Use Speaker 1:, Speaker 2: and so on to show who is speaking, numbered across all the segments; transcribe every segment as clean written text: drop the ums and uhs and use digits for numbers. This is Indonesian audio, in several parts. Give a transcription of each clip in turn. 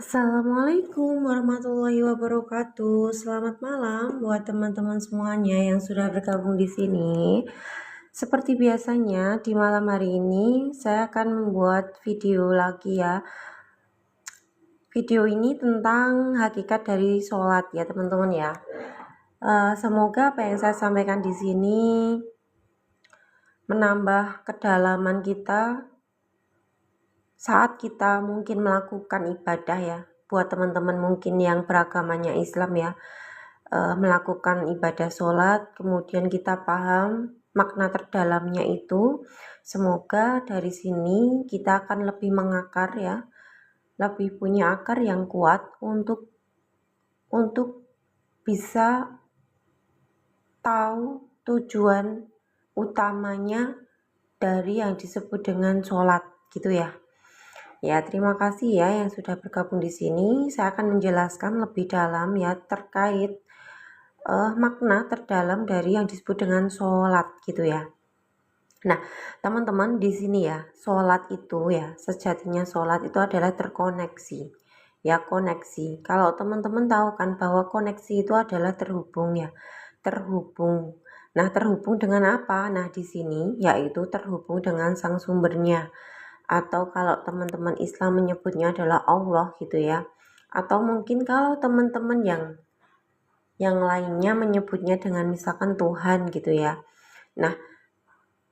Speaker 1: Assalamualaikum warahmatullahi wabarakatuh. Selamat malam buat teman-teman semuanya yang sudah bergabung di sini. Seperti biasanya di malam hari ini saya akan membuat video lagi ya. Video ini tentang hakikat dari sholat ya teman-teman ya. Semoga apa yang saya sampaikan di sini menambah kedalaman kita saat kita mungkin melakukan ibadah ya. Buat teman-teman mungkin yang beragamanya Islam ya, melakukan ibadah sholat, kemudian kita paham makna terdalamnya itu. Semoga dari sini kita akan lebih mengakar ya, lebih punya akar yang kuat untuk bisa tahu tujuan utamanya dari yang disebut dengan sholat gitu ya. Ya, terima kasih ya yang sudah bergabung di sini. Saya akan menjelaskan lebih dalam ya terkait makna terdalam dari yang disebut dengan sholat gitu ya. Nah, teman-teman di sini ya, sholat itu ya, sejatinya sholat itu adalah terkoneksi. Ya, koneksi. Kalau teman-teman tahu kan bahwa koneksi itu adalah terhubung ya, terhubung. Nah, terhubung dengan apa? Nah, di sini yaitu terhubung dengan sang sumbernya. Atau kalau teman-teman Islam menyebutnya adalah Allah gitu ya. Atau mungkin kalau teman-teman yang lainnya menyebutnya dengan misalkan Tuhan gitu ya. Nah,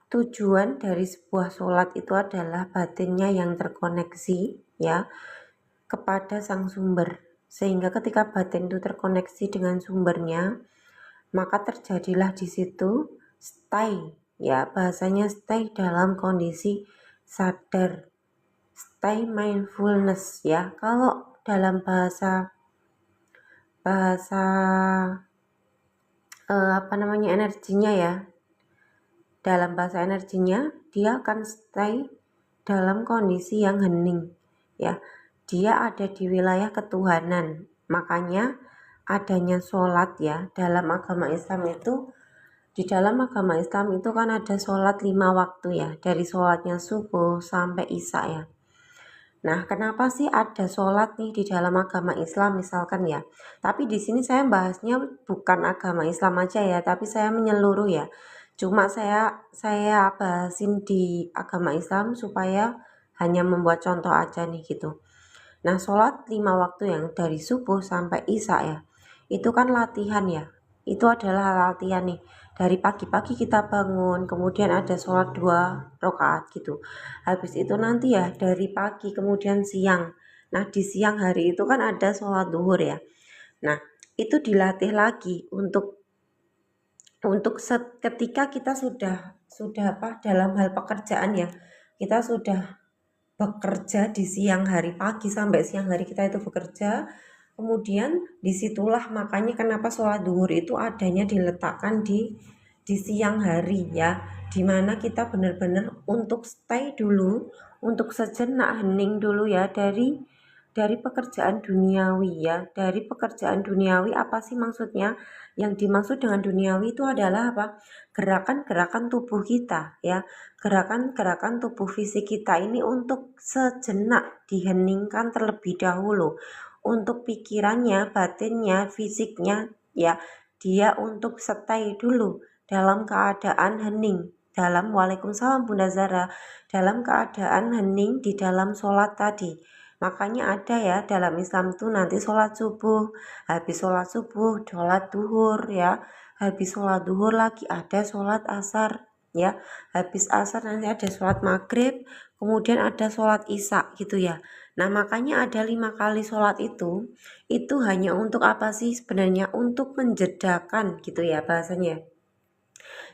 Speaker 1: tujuan dari sebuah sholat itu adalah batinnya yang terkoneksi ya kepada sang sumber. Sehingga ketika batin itu terkoneksi dengan sumbernya, maka terjadilah di situ stay ya, bahasanya stay dalam kondisi sadar, stay mindfulness ya. Kalau dalam bahasa energinya ya, dalam bahasa energinya dia akan stay dalam kondisi yang hening ya, dia ada di wilayah ketuhanan. Makanya adanya sholat ya dalam agama Islam itu, di dalam agama Islam itu kan ada sholat 5 waktu ya, dari sholatnya subuh sampai isya ya. Nah, kenapa sih ada sholat nih di dalam agama Islam misalkan ya? Tapi di sini saya bahasnya bukan agama Islam aja ya, tapi saya menyeluruh ya. Cuma saya bahasin di agama Islam supaya hanya membuat contoh aja nih gitu. Nah, sholat 5 waktu yang dari subuh sampai isya ya, itu kan latihan ya. Itu adalah latihan nih. Dari pagi-pagi kita bangun, kemudian ada sholat 2 rakaat gitu. Habis itu nanti ya dari pagi kemudian siang. Nah, di siang hari itu kan ada sholat duhur ya. Nah, itu dilatih lagi ketika kita sudah dalam hal pekerjaan ya. Kita sudah bekerja di siang hari, pagi sampai siang hari kita itu bekerja. Kemudian disitulah makanya kenapa sholat duhur itu adanya diletakkan di siang hari ya, dimana kita benar-benar untuk stay dulu, untuk sejenak hening dulu ya dari pekerjaan duniawi ya. Dari pekerjaan duniawi apa sih maksudnya? Yang dimaksud dengan duniawi itu adalah apa? Gerakan-gerakan tubuh kita ya. Gerakan-gerakan tubuh fisik kita ini untuk sejenak diheningkan terlebih dahulu. Untuk pikirannya, batinnya, fisiknya ya, dia untuk stay dulu dalam keadaan hening. Waalaikumsalam Bunda Zara, dalam keadaan hening di dalam sholat tadi. Makanya ada ya dalam Islam itu nanti sholat subuh, habis sholat subuh sholat duhur ya, habis sholat duhur lagi ada sholat asar ya, habis asar nanti ada sholat maghrib, kemudian ada sholat isya gitu ya. Nah, makanya ada 5 kali sholat itu hanya untuk apa sih sebenarnya? Untuk menjedakan gitu ya bahasanya.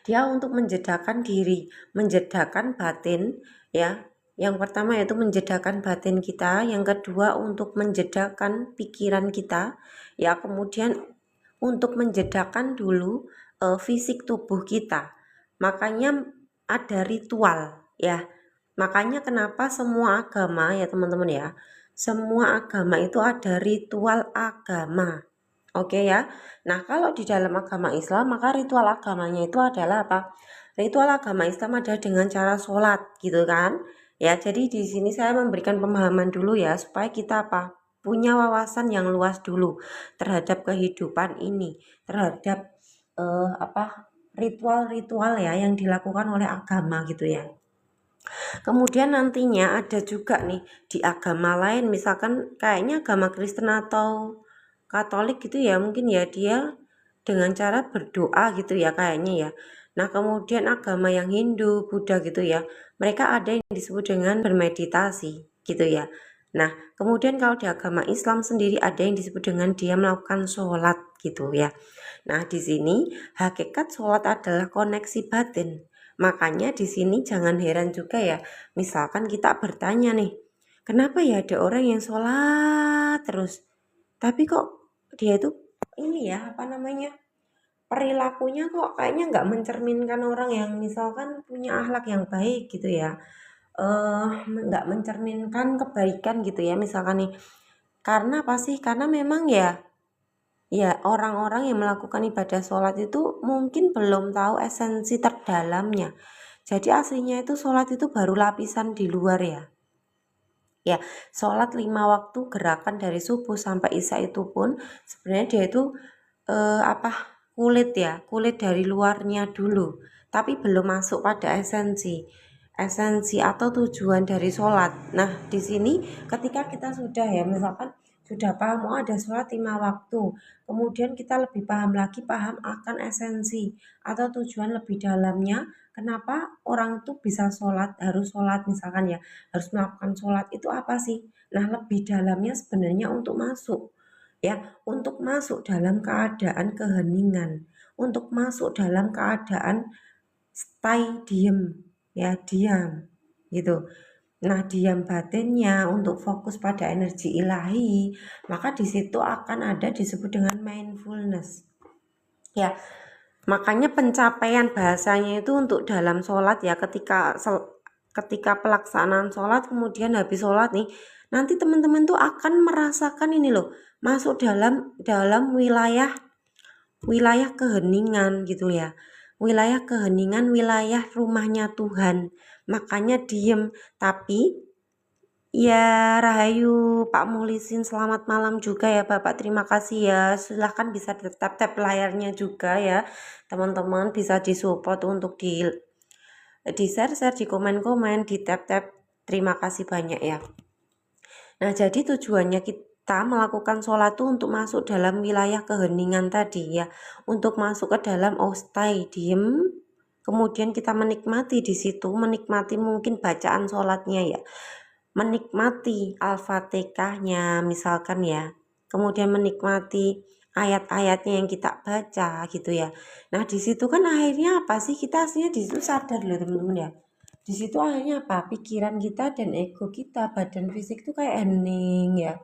Speaker 1: Dia untuk menjedakan diri, menjedakan batin ya. Yang pertama yaitu menjedakan batin kita, yang kedua untuk menjedakan pikiran kita ya, kemudian untuk menjedakan dulu fisik tubuh kita. Makanya ada ritual ya. Makanya kenapa semua agama ya teman-teman ya, semua agama itu ada ritual agama. Oke ya. Nah, kalau di dalam agama Islam maka ritual agamanya itu adalah apa? Ritual agama Islam ada dengan cara sholat gitu kan. Ya, jadi di sini saya memberikan pemahaman dulu ya supaya kita apa? punya wawasan yang luas dulu terhadap kehidupan ini, terhadap ritual-ritual ya yang dilakukan oleh agama gitu ya. Kemudian nantinya ada juga nih di agama lain, misalkan kayaknya agama Kristen atau Katolik gitu ya, mungkin ya dia dengan cara berdoa gitu ya kayaknya ya. Nah kemudian agama yang Hindu, Buddha gitu ya, mereka ada yang disebut dengan bermeditasi gitu ya. Nah kemudian kalau di agama Islam sendiri ada yang disebut dengan dia melakukan sholat gitu ya. Nah di sini hakikat sholat adalah koneksi batin. Makanya di sini jangan heran juga ya, misalkan kita bertanya nih, kenapa ya ada orang yang sholat terus, tapi kok dia itu ini ya apa namanya perilakunya kok kayaknya nggak mencerminkan orang yang misalkan punya akhlak yang baik gitu ya, nggak mencerminkan kebaikan gitu ya misalkan nih. Karena apa sih? Karena memang ya orang-orang yang melakukan ibadah sholat itu mungkin belum tahu esensi terdalamnya. Jadi aslinya itu sholat itu baru lapisan di luar ya. Ya, sholat 5 waktu gerakan dari subuh sampai isya itu pun sebenarnya dia itu kulit ya, kulit dari luarnya dulu, tapi belum masuk pada esensi atau tujuan dari sholat. Nah, di sini ketika kita sudah ya misalkan sudah paham oh ada sholat 5 waktu, kemudian kita lebih paham lagi paham akan esensi atau tujuan lebih dalamnya kenapa orang itu bisa sholat, harus sholat misalkan ya, harus melakukan sholat itu apa sih? Nah lebih dalamnya sebenarnya untuk masuk ya, untuk masuk dalam keadaan keheningan, untuk masuk dalam keadaan stay diem ya, diam gitu. Nah, diam batinnya untuk fokus pada energi ilahi, maka di situ akan ada disebut dengan mindfulness. Ya, makanya pencapaian bahasanya itu untuk dalam sholat ya, ketika pelaksanaan sholat kemudian habis sholat nih, nanti teman-teman tuh akan merasakan ini loh, masuk dalam wilayah keheningan gitu ya. Wilayah keheningan, wilayah rumahnya Tuhan. Makanya diem. Tapi ya Rahayu Pak Muhlisin, selamat malam juga ya Bapak, terima kasih ya. Silahkan bisa tap-tap layarnya juga ya. Teman-teman bisa disupport untuk di share-share, di komen-komen, di tap-tap. Terima kasih banyak ya. Nah jadi tujuannya kita melakukan sholat itu untuk masuk dalam wilayah keheningan tadi ya, untuk masuk ke dalam stay diem, kemudian kita menikmati di situ, menikmati mungkin bacaan sholatnya ya, menikmati al-fatihahnya misalkan ya, kemudian menikmati ayat-ayatnya yang kita baca gitu ya. Nah di situ kan akhirnya apa sih, kita aslinya di situ sadar loh teman-teman ya. Di situ akhirnya apa? Pikiran kita dan ego kita, badan fisik tuh kayak hening ya.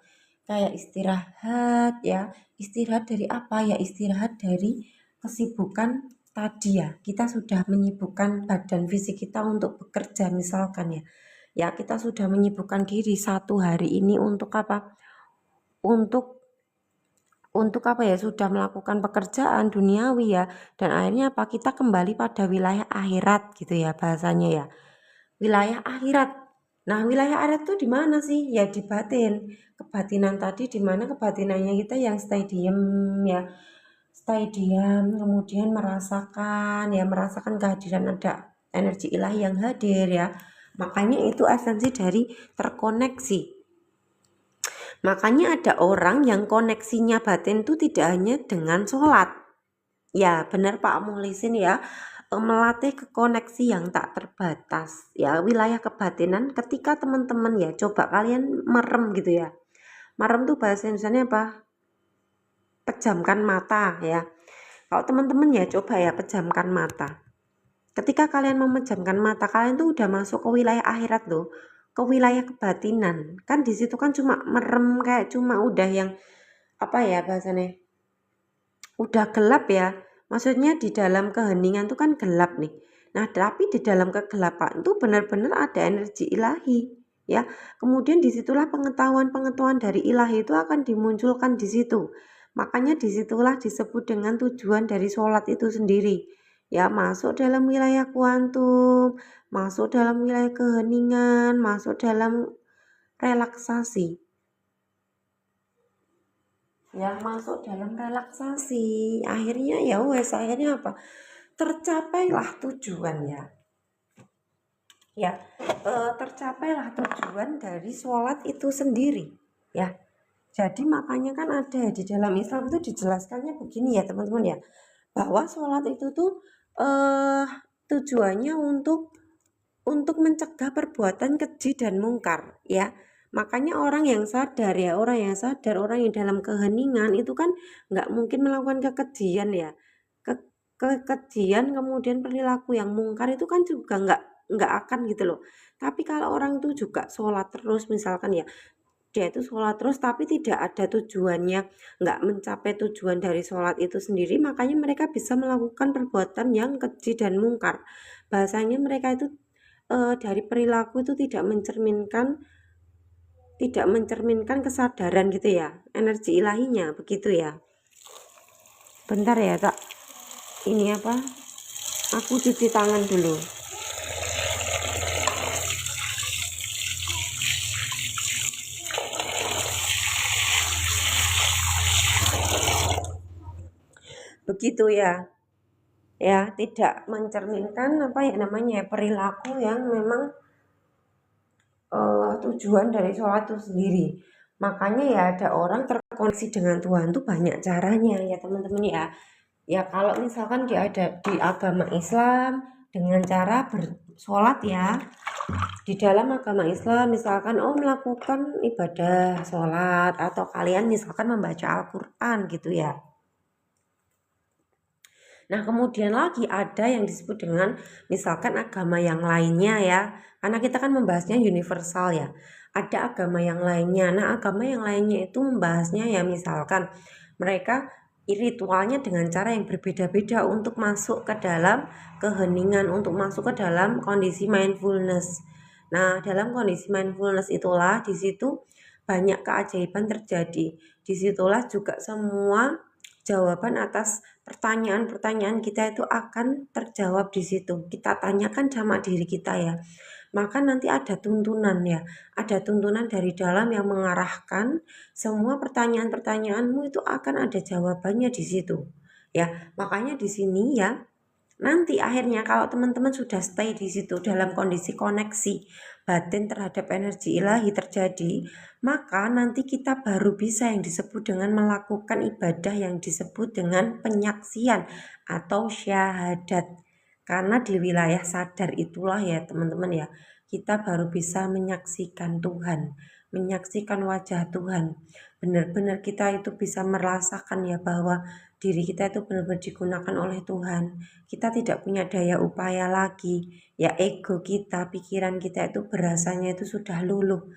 Speaker 1: Kayak istirahat ya. Istirahat dari apa ya? Istirahat dari kesibukan tadi ya. Kita sudah menyibukkan badan fisik kita untuk bekerja misalkan ya. Ya, kita sudah menyibukkan diri satu hari ini untuk apa? Untuk apa ya, sudah melakukan pekerjaan duniawi ya, dan akhirnya apa, kita kembali pada wilayah akhirat gitu ya bahasanya ya, wilayah akhirat. Nah wilayah akhirat tuh di mana sih ya? Di batin, kebatinan tadi, di mana kebatinannya kita yang stay diem ya, stay diam, kemudian merasakan kehadiran ada energi ilahi yang hadir ya. Makanya itu esensi dari terkoneksi. Makanya ada orang yang koneksinya batin itu tidak hanya dengan sholat. Ya benar Pak Muhlisin ya, melatih ke koneksi yang tak terbatas ya, wilayah kebatinan. Ketika teman-teman ya coba kalian merem gitu ya. Merem tuh bahasa Indonesianya apa? Pejamkan mata ya. Kalau teman-teman ya coba ya pejamkan mata. Ketika kalian memejamkan mata, kalian tuh udah masuk ke wilayah akhirat loh, ke wilayah kebatinan. Kan di situ kan cuma merem, kayak cuma udah yang apa ya bahasanya, udah gelap ya. Maksudnya di dalam keheningan tuh kan gelap nih. Nah tapi di dalam kegelapan itu benar-benar ada energi ilahi ya. Kemudian disitulah pengetahuan dari ilahi itu akan dimunculkan di situ. Makanya disitulah disebut dengan tujuan dari sholat itu sendiri ya, masuk dalam wilayah kuantum, masuk dalam wilayah keheningan, masuk dalam relaksasi. ya masuk dalam relaksasi. Akhirnya ya wes, akhirnya apa? Tercapailah tujuan ya. Ya, tercapailah tujuan dari sholat itu sendiri ya. Jadi makanya kan ada di dalam Islam itu dijelaskannya begini ya teman-teman ya, bahwa sholat itu tuh tujuannya untuk mencegah perbuatan keji dan mungkar ya. Makanya orang yang sadar ya, orang yang dalam keheningan itu kan nggak mungkin melakukan kekejian ya. Kekejian kemudian perilaku yang mungkar itu kan juga nggak akan gitu loh. Tapi kalau orang itu juga sholat terus misalkan ya, dia itu sholat terus tapi tidak ada tujuannya, nggak mencapai tujuan dari sholat itu sendiri, makanya mereka bisa melakukan perbuatan yang keji dan mungkar. Bahasanya mereka itu dari perilaku itu tidak mencerminkan kesadaran gitu ya, energi ilahinya begitu ya. Bentar ya tak, ini apa, aku cuci tangan dulu. Begitu ya, tidak mencerminkan apa ya namanya perilaku yang memang tujuan dari sholat itu sendiri. Makanya ya ada orang terkoneksi dengan Tuhan tuh banyak caranya ya teman-teman ya. Ya kalau misalkan dia ada di agama Islam dengan cara bersolat ya. Di dalam agama Islam misalkan melakukan ibadah sholat atau kalian misalkan membaca Al-Quran gitu ya. Nah, kemudian lagi ada yang disebut dengan misalkan agama yang lainnya ya. Karena kita kan membahasnya universal ya. Ada agama yang lainnya. Nah, agama yang lainnya itu membahasnya ya misalkan mereka ritualnya dengan cara yang berbeda-beda untuk masuk ke dalam keheningan, untuk masuk ke dalam kondisi mindfulness. Nah, dalam kondisi mindfulness itulah di situ banyak keajaiban terjadi. Disitulah juga semua jawaban atas pertanyaan-pertanyaan kita itu akan terjawab di situ. Kita tanyakan sama diri kita ya. Maka nanti ada tuntunan ya. Ada tuntunan dari dalam yang mengarahkan semua pertanyaan-pertanyaanmu itu akan ada jawabannya di situ. Ya, makanya di sini ya nanti akhirnya kalau teman-teman sudah stay di situ dalam kondisi koneksi batin terhadap energi ilahi terjadi, maka nanti kita baru bisa yang disebut dengan melakukan ibadah yang disebut dengan penyaksian atau syahadat. Karena di wilayah sadar itulah ya teman-teman ya, kita baru bisa menyaksikan Tuhan, menyaksikan wajah Tuhan. Benar-benar kita itu bisa merasakan ya bahwa diri kita itu benar-benar digunakan oleh Tuhan. Kita tidak punya daya upaya lagi. Ya ego kita, pikiran kita itu berasanya itu sudah luluh.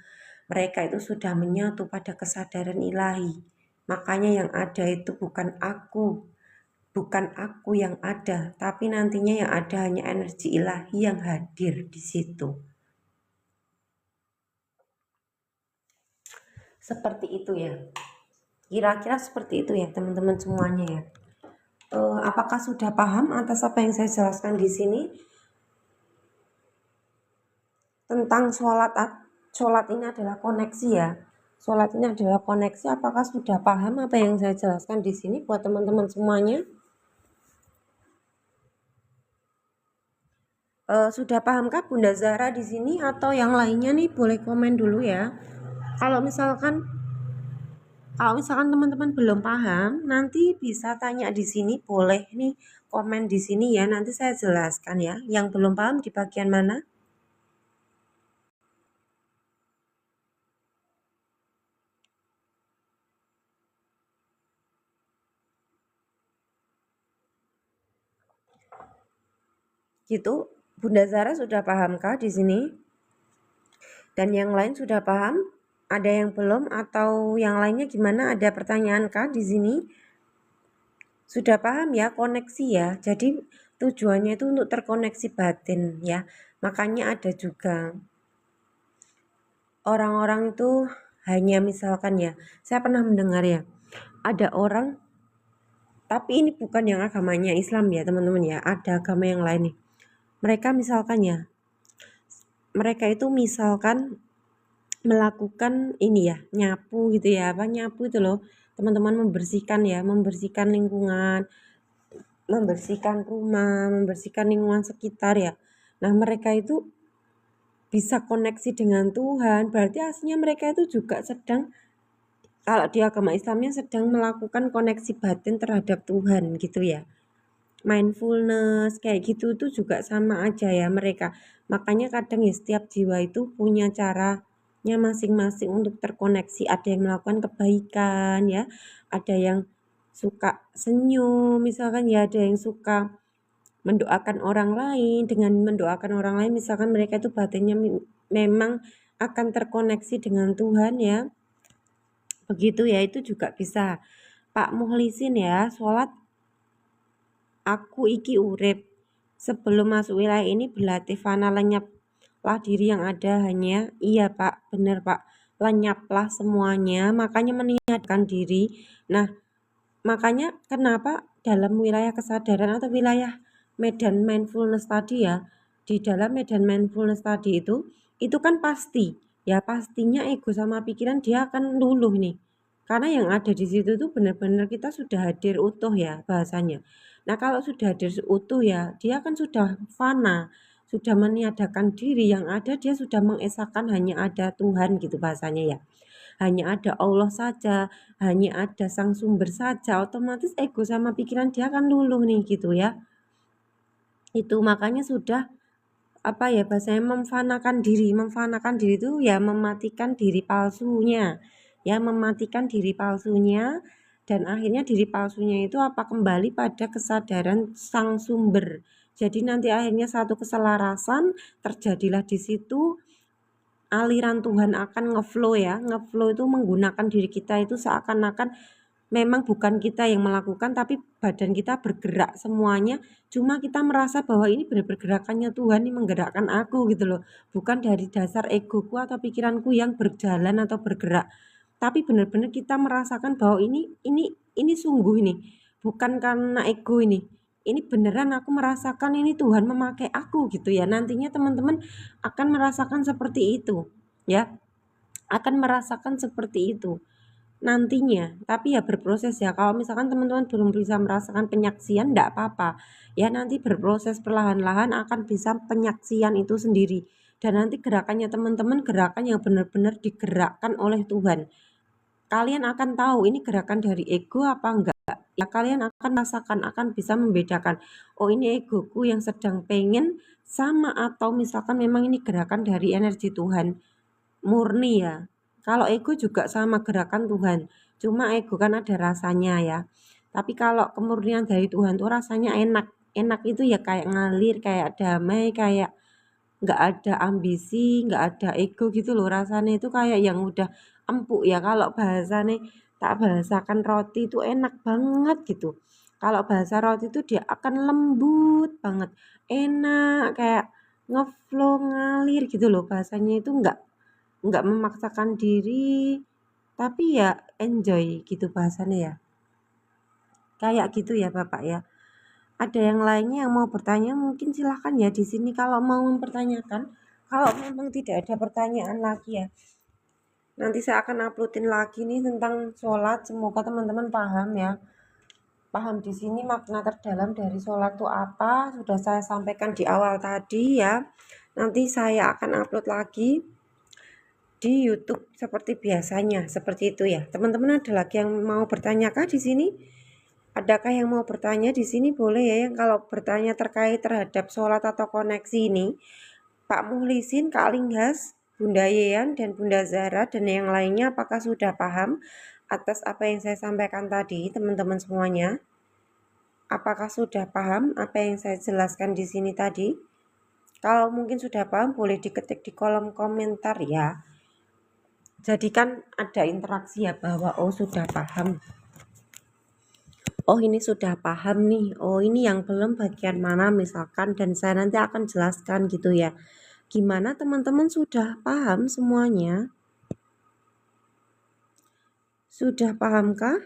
Speaker 1: Mereka itu sudah menyatu pada kesadaran ilahi. Makanya yang ada itu bukan aku yang ada, tapi nantinya yang ada hanya energi ilahi yang hadir di situ. Seperti itu ya. Kira-kira seperti itu ya teman-teman semuanya ya. Apakah sudah paham atas apa yang saya jelaskan di sini tentang sholat ini adalah koneksi ya. Sholat ini adalah koneksi. Apakah sudah paham apa yang saya jelaskan di sini buat teman-teman semuanya? Sudah pahamkah Bunda Zara di sini atau yang lainnya nih boleh komen dulu ya. Kalau misalkan teman-teman belum paham, nanti bisa tanya di sini, boleh nih komen di sini ya. Nanti saya jelaskan ya. Yang belum paham di bagian mana? Gitu, Bunda Zara sudah pahamkah di sini? Dan yang lain sudah paham? Ada yang belum atau yang lainnya gimana? Ada pertanyaan kah di sini? Sudah paham ya koneksi ya. Jadi tujuannya itu untuk terkoneksi batin ya. Makanya ada juga orang-orang itu hanya misalkan ya, saya pernah mendengar ya, ada orang, tapi ini bukan yang agamanya Islam ya teman-teman ya, ada agama yang lain nih. Mereka misalkan ya, mereka itu misalkan melakukan ini ya, nyapu gitu ya, apa nyapu itu loh, teman-teman membersihkan ya, membersihkan lingkungan, membersihkan rumah, membersihkan lingkungan sekitar ya. Nah, mereka itu bisa koneksi dengan Tuhan, berarti aslinya mereka itu juga sedang, kalau di agama Islamnya sedang melakukan koneksi batin terhadap Tuhan gitu ya. Mindfulness kayak gitu tuh juga sama aja ya mereka. Makanya kadang ya setiap jiwa itu punya caranya masing-masing untuk terkoneksi. Ada yang melakukan kebaikan ya, ada yang suka senyum misalkan ya, ada yang suka mendoakan orang lain. Dengan mendoakan orang lain misalkan mereka itu batinnya memang akan terkoneksi dengan Tuhan ya. Begitu ya, itu juga bisa. Pak Muhlisin ya, sholat aku iki urip. Sebelum masuk wilayah ini berlatih fana, lenyaplah diri yang ada hanya. Iya Pak, benar Pak. Lenyaplah semuanya, makanya meniadakan diri. Nah, makanya kenapa dalam wilayah kesadaran atau wilayah medan mindfulness tadi ya, di dalam medan mindfulness tadi itu kan pasti, ya pastinya ego sama pikiran dia akan luluh nih. Karena yang ada di situ tuh benar-benar kita sudah hadir utuh ya bahasanya. Nah, kalau sudah hadir utuh ya, dia kan sudah fana, sudah meniadakan diri, yang ada dia sudah mengesahkan hanya ada Tuhan gitu bahasanya ya. Hanya ada Allah saja, hanya ada sang sumber saja, otomatis ego sama pikiran dia akan luluh nih gitu ya. Itu makanya sudah apa ya bahasanya memfanakan diri itu ya mematikan diri palsunya. Ya mematikan diri palsunya, dan akhirnya diri palsunya itu apa kembali pada kesadaran sang sumber. Jadi nanti akhirnya satu keselarasan terjadilah di situ, aliran Tuhan akan ngeflow ya. Ngeflow itu menggunakan diri kita itu seakan-akan memang bukan kita yang melakukan, tapi badan kita bergerak semuanya. Cuma kita merasa bahwa ini benar-benar gerakannya Tuhan, ini menggerakkan aku gitu loh. Bukan dari dasar egoku atau pikiranku yang berjalan atau bergerak. Tapi benar-benar kita merasakan bahwa ini sungguh ini. Bukan karena ego ini. Ini beneran aku merasakan ini Tuhan memakai aku gitu ya. Nantinya teman-teman akan merasakan seperti itu ya. Akan merasakan seperti itu nantinya, tapi ya berproses ya. Kalau misalkan teman-teman belum bisa merasakan penyaksian, enggak apa-apa ya, nanti berproses perlahan-lahan akan bisa penyaksian itu sendiri. Dan nanti gerakannya teman-teman gerakan yang benar-benar digerakkan oleh Tuhan. Kalian akan tahu ini gerakan dari ego apa enggak ya. Kalian akan rasakan, akan bisa membedakan, oh ini egoku yang sedang pengen, sama atau misalkan memang ini gerakan dari energi Tuhan murni ya. Kalau ego juga sama gerakan Tuhan, cuma ego kan ada rasanya ya. Tapi kalau kemurnian dari Tuhan tuh rasanya enak. Enak itu ya kayak ngalir, kayak damai, kayak nggak ada ambisi, nggak ada ego gitu loh. Rasanya itu kayak yang udah empuk ya. Kalau bahasanya tak bahasakan roti itu enak banget gitu. Kalau bahasa roti itu dia akan lembut banget, enak kayak ngeflow ngalir gitu loh. Bahasanya itu nggak memaksakan diri, tapi ya enjoy gitu bahasanya ya. Kayak gitu ya Bapak ya. Ada yang lainnya yang mau bertanya mungkin silahkan ya di sini kalau mau mempertanyakan. Kalau memang tidak ada pertanyaan lagi ya, nanti saya akan uploadin lagi nih tentang sholat. Semoga teman-teman paham ya. Paham di sini makna terdalam dari sholat itu apa. Sudah saya sampaikan di awal tadi ya. Nanti saya akan upload lagi di YouTube seperti biasanya, seperti itu ya. Teman-teman ada lagi yang mau bertanya kah di sini? Adakah yang mau bertanya di sini? Boleh ya, yang kalau bertanya terkait terhadap sholat atau koneksi ini. Pak Muhlisin, Kak Linghas, Bunda Yeyan, dan Bunda Zahra, dan yang lainnya apakah sudah paham atas apa yang saya sampaikan tadi, teman-teman semuanya? Apakah sudah paham apa yang saya jelaskan di sini tadi? Kalau mungkin sudah paham, boleh diketik di kolom komentar ya. Jadi kan ada interaksi ya bahwa oh sudah paham. Oh ini sudah paham nih. Oh ini yang belum bagian mana misalkan, dan saya nanti akan jelaskan gitu ya. Gimana teman-teman sudah paham semuanya? Sudah pahamkah?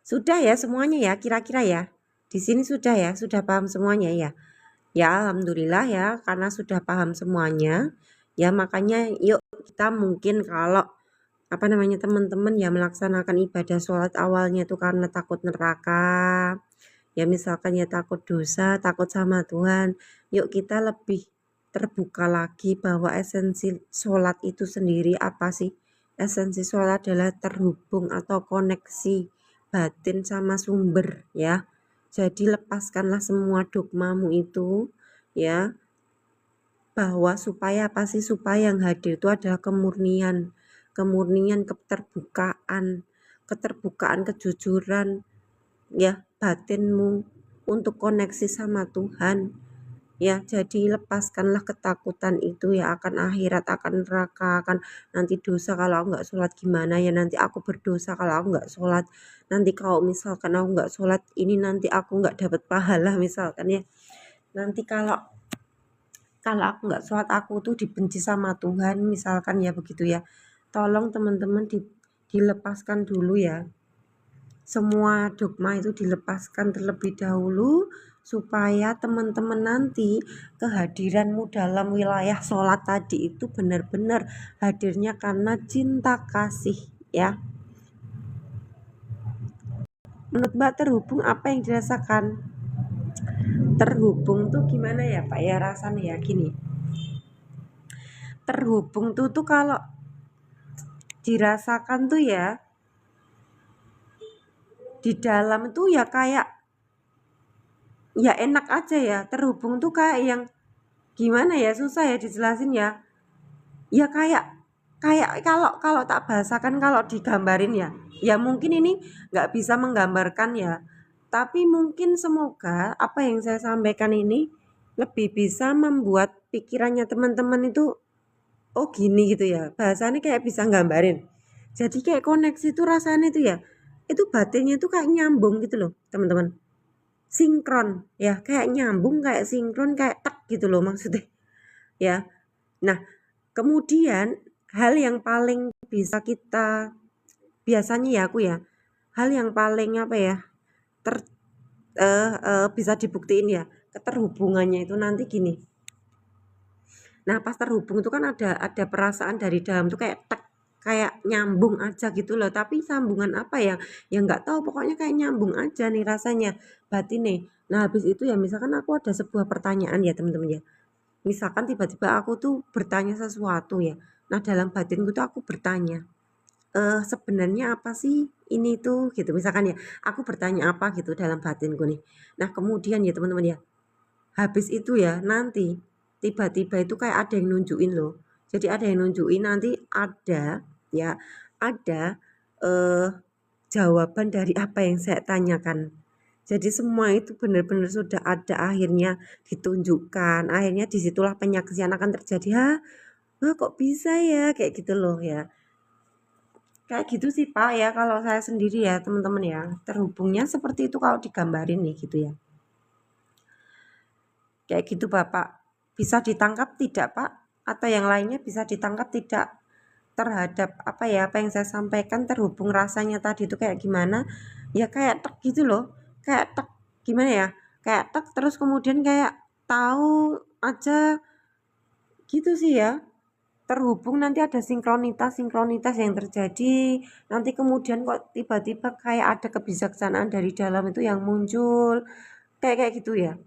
Speaker 1: Sudah ya semuanya ya kira-kira ya. Di sini sudah ya, sudah paham semuanya ya. Ya alhamdulillah ya, karena sudah paham semuanya. Ya makanya yuk kita mungkin kalau apa namanya teman-teman ya melaksanakan ibadah sholat awalnya itu karena takut neraka, ya misalkan ya takut dosa, takut sama Tuhan, yuk kita lebih terbuka lagi bahwa esensi sholat itu sendiri apa sih? Esensi sholat adalah terhubung atau koneksi batin sama sumber ya. Jadi lepaskanlah semua dogmamu itu ya, bahwa supaya apa sih? Supaya yang hadir itu adalah kemurnian, keterbukaan, kejujuran ya batinmu untuk koneksi sama Tuhan ya. Jadi lepaskanlah ketakutan itu ya akan akhirat, akan neraka, akan nanti dosa kalau aku nggak sholat gimana ya, nanti aku berdosa kalau aku nggak sholat, nanti kalau misalkan aku nggak sholat ini nanti aku nggak dapat pahala misalkan ya, nanti kalau aku nggak sholat aku tuh dibenci sama Tuhan misalkan ya begitu ya. Tolong teman-teman dilepaskan dulu ya, semua dogma itu dilepaskan terlebih dahulu supaya teman-teman nanti kehadiranmu dalam wilayah sholat tadi itu benar-benar hadirnya karena cinta kasih ya. Menurut Mbak terhubung apa yang dirasakan? Terhubung tuh gimana ya Pak ya rasanya ya gini. Terhubung tuh kalau dirasakan tuh ya di dalam tuh ya kayak ya enak aja ya. Terhubung tuh kayak yang gimana ya, susah ya dijelasin ya. Ya kayak kayak kalau kalau tak bahasakan, kalau digambarin ya, ya mungkin ini nggak bisa menggambarkan ya, tapi mungkin semoga apa yang saya sampaikan ini lebih bisa membuat pikirannya teman-teman itu oh gini gitu ya, bahasanya kayak bisa nggambarin. Jadi kayak koneksi itu rasanya itu ya, itu batinnya itu kayak nyambung gitu loh teman-teman, sinkron ya, kayak nyambung, kayak sinkron, kayak tak gitu loh maksudnya ya. Nah kemudian hal yang paling bisa kita biasanya ya aku ya, hal yang paling apa ya ter bisa dibuktiin ya keterhubungannya itu nanti gini. Nah pas terhubung itu kan ada perasaan dari dalam tuh kayak tek, kayak nyambung aja gitu loh, tapi sambungan apa ya yang nggak tahu, pokoknya kayak nyambung aja nih rasanya batin nih. Nah habis itu ya misalkan aku ada sebuah pertanyaan ya teman-teman ya, misalkan tiba-tiba aku tuh bertanya sesuatu ya, nah dalam batinku tuh aku bertanya, sebenarnya apa sih ini tuh gitu misalkan ya, aku bertanya apa gitu dalam batinku nih. Nah kemudian ya teman-teman ya, habis itu ya nanti tiba-tiba itu kayak ada yang nunjukin loh. Jadi ada yang nunjukin nanti ada ya, ada eh, jawaban dari apa yang saya tanyakan. Jadi semua itu benar-benar sudah ada akhirnya ditunjukkan. Akhirnya disitulah penyaksian akan terjadi. Kok bisa ya kayak gitu loh ya. Kayak gitu sih Pak ya kalau saya sendiri ya teman-teman ya. Terhubungnya seperti itu kalau digambarin nih gitu ya. Kayak gitu Bapak. Bisa ditangkap tidak Pak? Atau yang lainnya bisa ditangkap tidak terhadap apa ya, apa yang saya sampaikan, terhubung rasanya tadi itu kayak gimana? Ya kayak tek gitu loh. Kayak tek gimana ya? Kayak tek terus kemudian kayak tahu aja gitu sih ya. Terhubung nanti ada sinkronitas yang terjadi, nanti kemudian kok tiba-tiba kayak ada kebijaksanaan dari dalam itu yang muncul, kayak kayak gitu ya.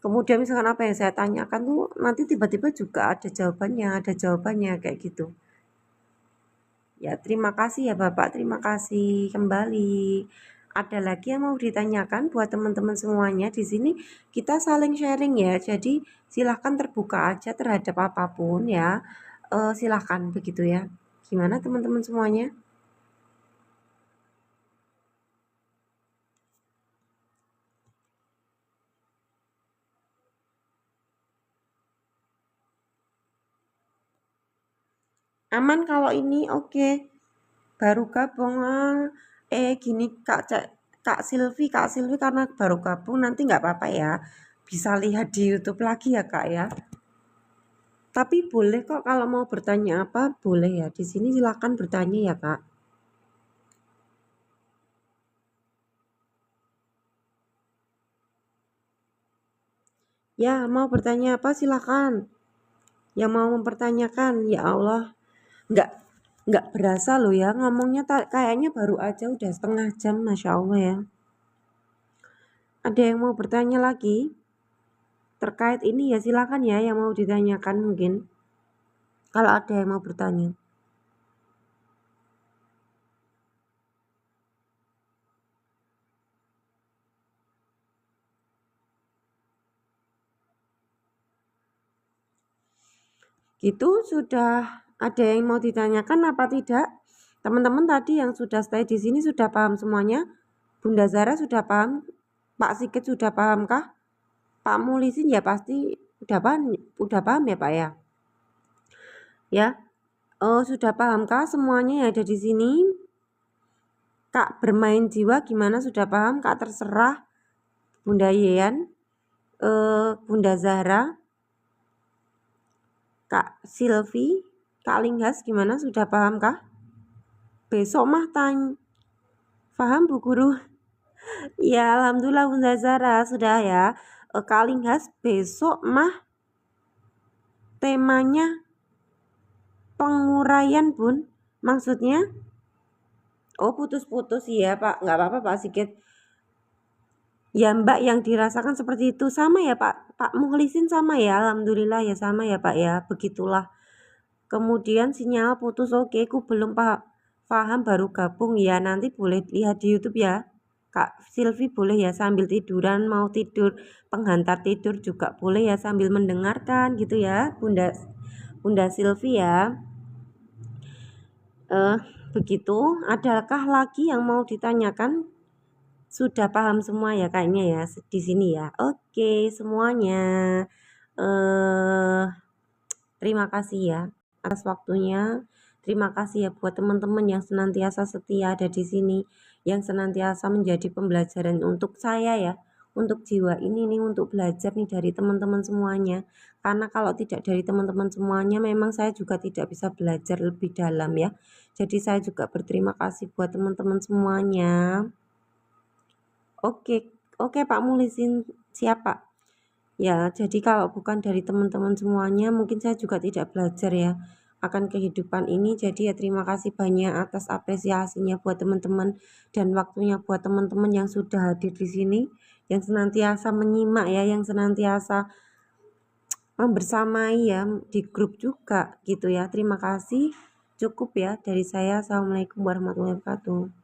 Speaker 1: Kemudian misalkan apa yang saya tanyakan tuh nanti tiba-tiba juga ada jawabannya kayak gitu. Ya, terima kasih ya Bapak, terima kasih kembali. Ada lagi yang mau ditanyakan buat teman-teman semuanya? Di sini kita saling sharing ya. Jadi silahkan terbuka aja terhadap apapun ya. Silahkan begitu ya. Gimana teman-teman semuanya? Aman kalau ini oke. Baru gabung. Gini Kak Silvi karena baru gabung nanti nggak apa-apa ya. Bisa lihat di YouTube lagi ya Kak ya. Tapi boleh kok kalau mau bertanya apa, boleh ya. Di sini silakan bertanya ya, Kak. Ya, mau bertanya apa silakan. yang mau mempertanyakan. Ya Allah, nggak berasa loh ya ngomongnya, kayaknya baru aja udah setengah jam, Masya Allah ya. Ada yang mau bertanya lagi terkait ini ya, silakan ya yang mau ditanyakan mungkin, kalau ada yang mau bertanya. Gitu, sudah ada yang mau ditanyakan apa tidak? Teman-teman tadi yang sudah stay di sini sudah paham semuanya? Bunda Zara sudah paham? Pak Sigit sudah pahamkah? Pak Mulisin ya pasti udah paham ya Pak ya? Ya, sudah pahamkah semuanya yang ada di sini? Kak bermain jiwa gimana, sudah paham? Kak terserah, Bunda Yeyan, Bunda Zahra, Kak Silvi, Kak Linghas gimana, sudah pahamkah? Besok mah paham Bu Guru? Ya Alhamdulillah Bunda Zahra sudah ya. Kak Linghas, besok mah temanya penguraian Bun, maksudnya? Oh putus-putus ya Pak, nggak apa-apa Pak Sigit. Ya Mbak, yang dirasakan seperti itu sama ya Pak. Pak Mukhlisin sama ya, Alhamdulillah ya sama ya Pak ya, begitulah. Kemudian sinyal putus, oke, ku belum paham baru gabung ya, nanti boleh lihat di YouTube ya. Kak Silvi boleh ya sambil tiduran, mau tidur penghantar tidur juga boleh ya sambil mendengarkan gitu ya Bunda Silvi ya. Begitu, adakah lagi yang mau ditanyakan? Sudah paham semua ya kayaknya ya di sini ya. Oke, semuanya. Terima kasih ya atas waktunya. Terima kasih ya buat teman-teman yang senantiasa setia ada di sini, yang senantiasa menjadi pembelajaran untuk saya ya, untuk jiwa ini nih, untuk belajar nih dari teman-teman semuanya. Karena kalau tidak dari teman-teman semuanya, memang saya juga tidak bisa belajar lebih dalam ya. Jadi saya juga berterima kasih buat teman-teman semuanya. Oke, Pak Mulisin, siapa? Ya, jadi kalau bukan dari teman-teman semuanya, mungkin saya juga tidak belajar ya akan kehidupan ini. Jadi ya terima kasih banyak atas apresiasinya buat teman-teman dan waktunya buat teman-teman yang sudah hadir di sini, yang senantiasa menyimak ya, yang senantiasa membersamai ya di grup juga gitu ya. Terima kasih. Cukup ya dari saya. Assalamualaikum warahmatullahi wabarakatuh.